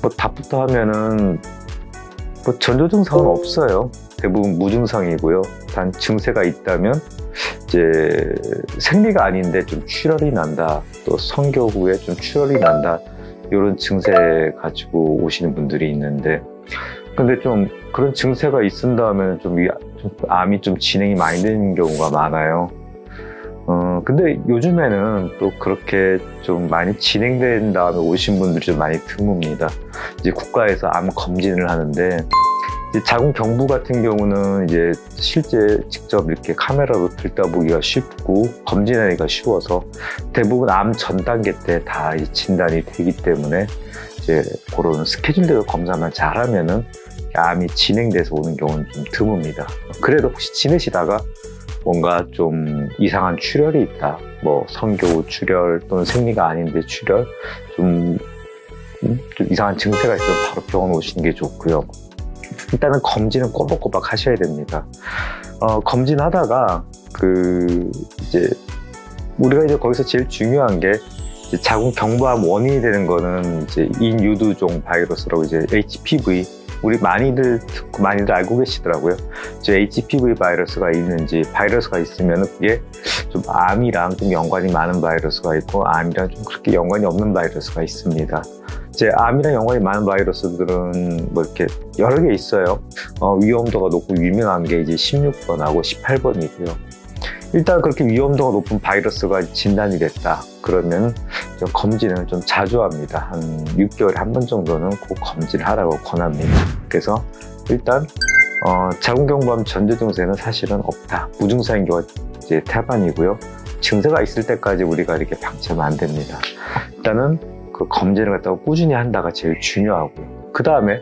뭐 답부터 하면은 뭐 전조 증상은 없어요. 대부분 무증상이고요. 단 증세가 있다면 이제 생리가 아닌데 좀 출혈이 난다, 또 성교 후에 좀 출혈이 난다, 이런 증세 가지고 오시는 분들이 있는데, 근데 좀 그런 증세가 있은 다음에는 좀 암이 좀 진행이 많이 되는 경우가 많아요. 근데 요즘에는 또 그렇게 좀 많이 진행된 다음에 오신 분들이 좀 많이 드뭅니다. 이제 국가에서 암 검진을 하는데, 이제 자궁 경부 같은 경우는 이제 실제 직접 이렇게 카메라로 들여다보기가 쉽고 검진하기가 쉬워서 대부분 암 전 단계 때 다 진단이 되기 때문에 이제 그런 스케줄대로 검사만 잘하면은 암이 진행돼서 오는 경우는 좀 드뭅니다. 그래도 혹시 지내시다가 뭔가 좀 이상한 출혈이 있다, 뭐 성교 출혈 또는 생리가 아닌데 출혈, 좀 이상한 증세가 있으면 바로 병원 오시는 게 좋고요. 일단은 검진은 꼬박꼬박 하셔야 됩니다. 검진하다가 이제 우리가 이제 거기서 제일 중요한 게 이제 자궁 경부암 원인이 되는 거는 이제 인유두종 바이러스라고 이제 HPV, 우리 많이들 알고 계시더라고요. 이제 HPV 바이러스가 있는지, 바이러스가 있으면 그게 좀 암이랑 좀 연관이 많은 바이러스가 있고 암이랑 좀 그렇게 연관이 없는 바이러스가 있습니다. 이제 암이랑 연관이 많은 바이러스들은 뭐 이렇게 여러 개 있어요. 위험도가 높고 유명한 게 이제 16번하고 18번이고요. 일단 그렇게 위험도가 높은 바이러스가 진단이 됐다 그러면 좀 검진을 좀 자주 합니다. 한 6개월에 한 번 정도는 꼭 검진을 하라고 권합니다. 그래서 일단 자궁경부암 전조 증세는 사실은 없다, 무증상인 경우가 이제 태반이고요. 증세가 있을 때까지 우리가 이렇게 방치하면 안 됩니다. 일단은 그 검진을 갖다가 꾸준히 한다가 제일 중요하고요. 그 다음에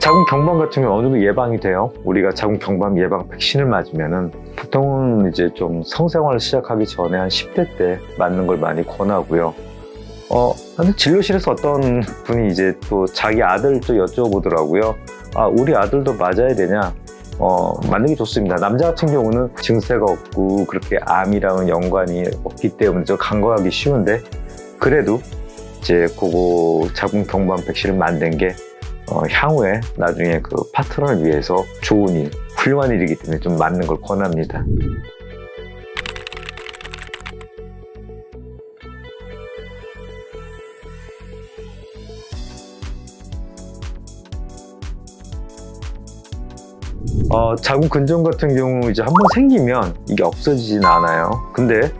자궁 경부암 같은 경우는 어느 정도 예방이 돼요. 우리가 자궁 경부암 예방 백신을 맞으면은 보통은 이제 좀 성생활을 시작하기 전에 한 10대 때 맞는 걸 많이 권하고요. 진료실에서 어떤 분이 이제 또 자기 아들 또 여쭤보더라고요. 우리 아들도 맞아야 되냐? 맞는 게 좋습니다. 남자 같은 경우는 증세가 없고 그렇게 암이랑은 연관이 없기 때문에 좀 간과하기 쉬운데, 그래도 이제 그거 자궁 경부암 백신을 만든 게 향후에 나중에 그 파트너를 위해서 좋은 일, 훌륭한 일이기 때문에 좀 맞는 걸 권합니다. 자궁 근종 같은 경우 이제 한번 생기면 이게 없어지진 않아요. 근데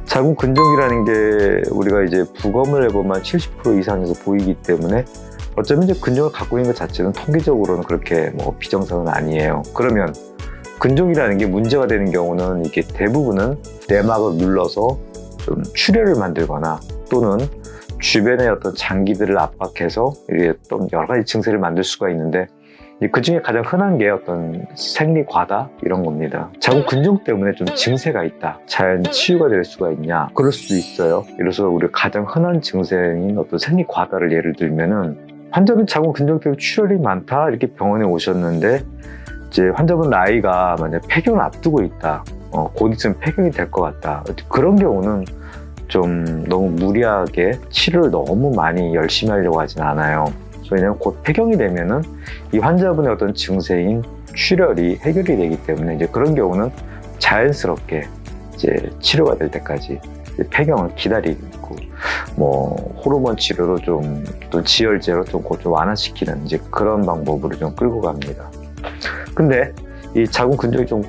자궁 근종이라는 게 우리가 이제 부검을 해보면 70% 이상에서 보이기 때문에 어쩌면 이제 근종을 갖고 있는 것 자체는 통계적으로는 그렇게 뭐 비정상은 아니에요. 그러면 근종이라는 게 문제가 되는 경우는 이게 대부분은 내막을 눌러서 좀 출혈을 만들거나 또는 주변의 어떤 장기들을 압박해서 이게 또 여러 가지 증세를 만들 수가 있는데, 그 중에 가장 흔한 게 어떤 생리 과다 이런 겁니다. 자궁 근종 때문에 좀 증세가 있다, 자연 치유가 될 수가 있냐? 그럴 수도 있어요. 예를 들어서 우리가 가장 흔한 증세인 어떤 생리 과다를 예를 들면은, 환자분 자궁 근종 때문에 출혈이 많다 이렇게 병원에 오셨는데, 이제 환자분 나이가 만약 폐경을 앞두고 있다, 곧 있으면 폐경이 될 것 같다, 그런 경우는 좀 너무 무리하게 치료를 너무 많이 열심히 하려고 하진 않아요. 왜냐하면 곧 폐경이 되면은 이 환자분의 어떤 증세인 출혈이 해결이 되기 때문에 이제 그런 경우는 자연스럽게 이제 치료가 될 때까지 폐경을 기다리고, 뭐 호르몬 치료로 좀, 또 지혈제로 좀 완화시키는 이제 그런 방법으로 좀 끌고 갑니다. 근데 이 자궁 근종이 좀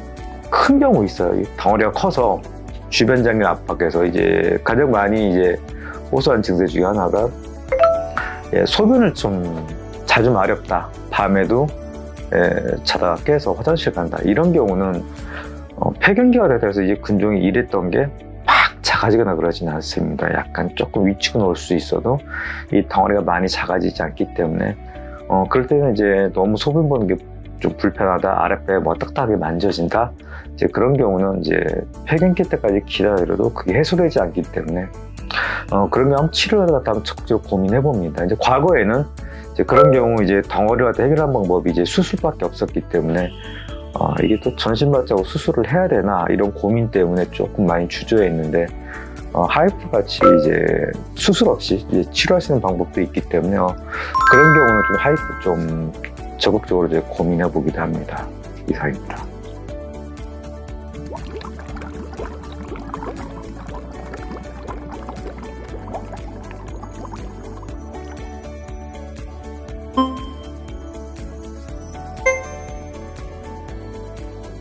큰 경우 있어요. 이 덩어리가 커서 주변 장기를 압박해서 이제 가장 많이 이제 호소한 증세 중에 하나가 소변을 좀 자주 마렵다, 밤에도 자다가 깨서 화장실 간다, 이런 경우는 폐경기가 돼서 이제 근종이 이랬던 게 막 작아지거나 그러지는 않습니다. 약간 조금 위축은 올 수 있어도 이 덩어리가 많이 작아지지 않기 때문에 그럴 때는 이제 너무 소변 보는 게 좀 불편하다, 아랫배 뭐 딱딱하게 만져진다, 이제 그런 경우는 이제 폐경기 때까지 기다려도 그게 해소되지 않기 때문에 그러면 한번 치료를 갖다 한번 적극적으로 고민해 봅니다. 이제 과거에는 이제 그런 경우 이제 덩어리를 갖다 해결한 방법이 이제 수술밖에 없었기 때문에 이게 또 전신발자국 수술을 해야 되나 이런 고민 때문에 조금 많이 주저했는데, 하이프 같이 이제 수술 없이 이제 치료할 수 있는 방법도 있기 때문에요. 그런 경우는 좀 하이프 좀 적극적으로 이제 고민해 보기도 합니다. 이상입니다.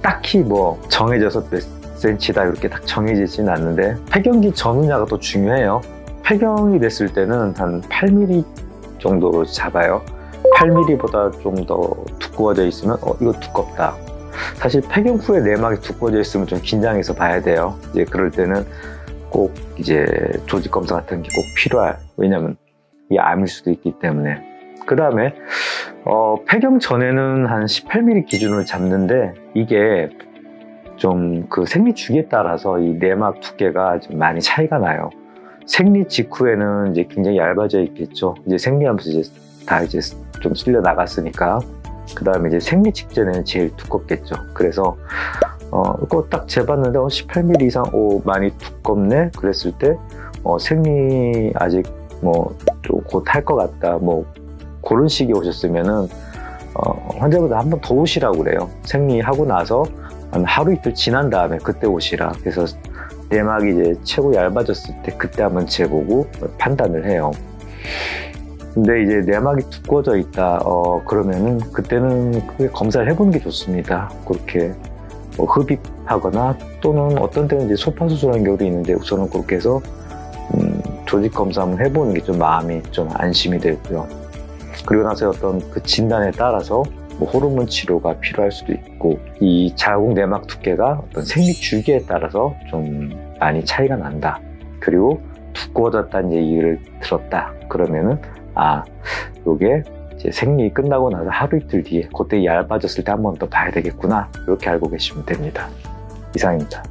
딱히 뭐 정해져서 몇 센치다 이렇게 딱 정해지진 않는데 폐경기 전후냐가 또 중요해요. 폐경이 됐을 때는 한 8mm 정도로 잡아요. 8mm보다 좀 더 두꺼워져 있으면 이거 두껍다. 사실 폐경 후에 내막이 두꺼워져 있으면 좀 긴장해서 봐야 돼요. 이제 그럴 때는 꼭 이제 조직 검사 같은 게 꼭 필요할, 왜냐면 이게 암일 수도 있기 때문에. 그 다음에 폐경 전에는 한 18mm 기준으로 잡는데 이게 좀 그 생리 주기에 따라서 이 내막 두께가 좀 많이 차이가 나요. 생리 직후에는 이제 굉장히 얇아져 있겠죠. 이제 생리하면서 이제 다 이제 좀 쓸려 나갔으니까. 그 다음에 이제 생리 직전에는 제일 두껍겠죠. 그래서 그거 딱 재봤는데 18mm 이상 많이 두껍네 그랬을 때 생리 아직 뭐 좀 곧 할 것 같다 뭐 그런 시기에 오셨으면은 환자분들 한 번 더 오시라고 그래요. 생리하고 나서 한 하루 이틀 지난 다음에 그때 오시라. 그래서 내막이 이제 최고 얇아졌을 때 그때 한번 재보고 판단을 해요. 근데 이제 내막이 두꺼워져 있다 그러면은 그때는 검사를 해보는 게 좋습니다. 그렇게 흡입하거나 또는 어떤 때는 이제 소파 수술하는 경우도 있는데 우선은 그렇게 해서 조직 검사 한번 해보는 게 좀 마음이 좀 안심이 되고요. 그리고 나서 어떤 그 진단에 따라서 뭐 호르몬 치료가 필요할 수도 있고, 이 자궁 내막 두께가 어떤 생리 주기에 따라서 좀 많이 차이가 난다. 그리고 두꺼워졌다는 얘기를 들었다. 그러면은 요게 이제 생리 끝나고 나서 하루 이틀 뒤에 그때 얇아졌을 때 한 번 더 봐야 되겠구나. 이렇게 알고 계시면 됩니다. 이상입니다.